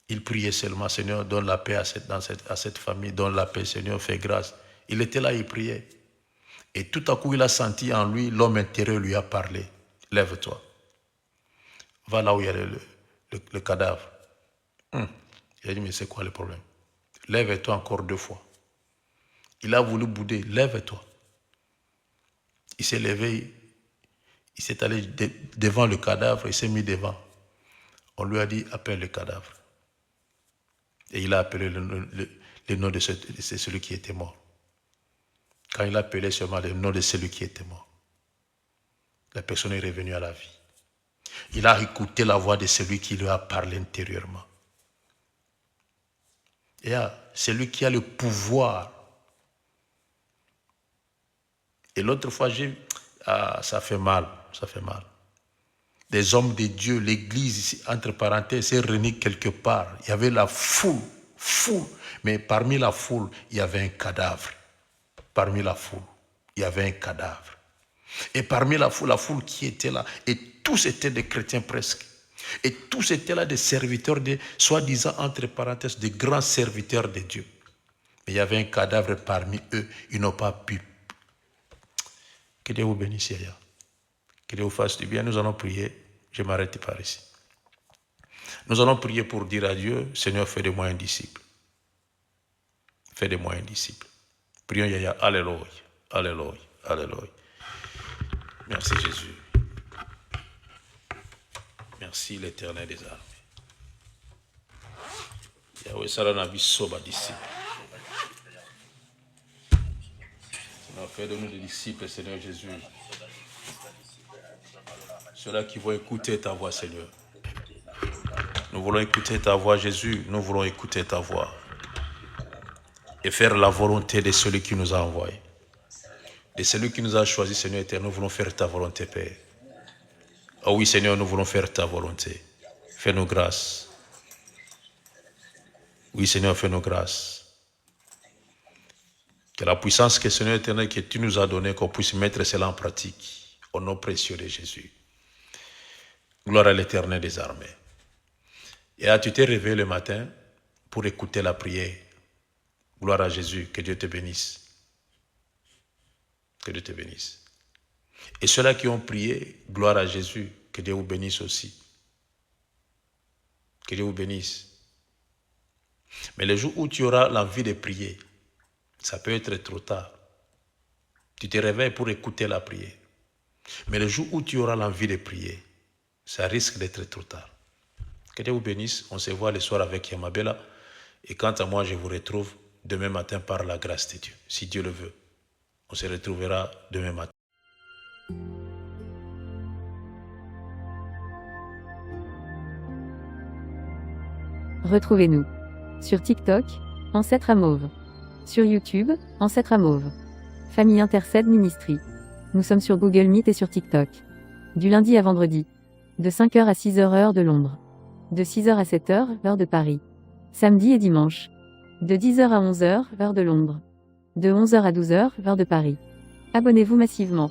Il priait seulement, Seigneur, donne la paix à cette famille. Donne la paix, Seigneur, fais grâce. Il était là, il priait. Et tout à coup, il a senti en lui, l'homme intérieur lui a parlé. Lève-toi. Va là où il y a le cadavre. Il a dit, mais c'est quoi le problème? Lève-toi encore 2 fois. Il a voulu bouder. Lève-toi. Il s'est levé. Il s'est allé devant le cadavre. Il s'est mis devant. On lui a dit, appelle le cadavre. Et il a appelé le nom de celui qui était mort. Quand il a appelé seulement le nom de celui qui était mort, la personne est revenue à la vie. Il a écouté la voix de celui qui lui a parlé intérieurement. Et celui qui a le pouvoir. Et l'autre fois, ça fait mal. Des hommes de Dieu, l'église, ici, entre parenthèses, s'est réunie quelque part. Il y avait la foule. Mais parmi la foule, il y avait un cadavre. Parmi la foule, il y avait un cadavre. Et parmi la foule qui était là, et tous étaient des chrétiens presque. Et tous étaient là des serviteurs, soi-disant, entre parenthèses, des grands serviteurs de Dieu. Mais il y avait un cadavre parmi eux, ils n'ont pas pu. Que Dieu vous bénisse, Yaya. Que Dieu vous fasse du bien. Nous allons prier. Je m'arrête par ici. Nous allons prier pour dire à Dieu, Seigneur, fais de moi un disciple. Fais de moi un disciple. Prions, Yaya. Alléluia. Alléluia. Alléluia. Merci Jésus. Merci l'Éternel des armées. Yahweh, ça l'a vu soba disciple. Fais de nous des disciples, Seigneur Jésus. Ceux-là qui vont écouter ta voix, Seigneur. Nous voulons écouter ta voix, Jésus. Nous voulons écouter ta voix. Et faire la volonté de celui qui nous a envoyés. De celui qui nous a choisis, Seigneur éternel. Nous voulons faire ta volonté, Père. Oh oui, Seigneur, nous voulons faire ta volonté. Fais-nous grâce. Oui, Seigneur, fais-nous grâce. Que la puissance que, Seigneur éternel, que tu nous as donnée, qu'on puisse mettre cela en pratique. Au nom précieux de Jésus. Gloire à l'Éternel des armées. Et tu t'es réveillé le matin pour écouter la prière. Gloire à Jésus. Que Dieu te bénisse. Que Dieu te bénisse. Et ceux-là qui ont prié, gloire à Jésus. Que Dieu vous bénisse aussi. Que Dieu vous bénisse. Mais le jour où tu auras l'envie de prier, ça peut être trop tard. Tu te réveilles pour écouter la prière. Mais le jour où tu auras l'envie de prier, ça risque d'être trop tard. Que Dieu vous bénisse. On se voit le soir avec Yamabela. Et quant à moi, je vous retrouve demain matin par la grâce de Dieu. Si Dieu le veut. On se retrouvera demain matin. Retrouvez-nous sur TikTok, Ancêtre à Mauve. Sur YouTube, Ancêtre à Mauve. Famille Intercède Ministry. Nous sommes sur Google Meet et sur TikTok. Du lundi à vendredi. De 5h à 6h heure de Londres. De 6h à 7h, heure de Paris. Samedi et dimanche. De 10h à 11h, heure de Londres. De 11h à 12h, heure de Paris. Abonnez-vous massivement.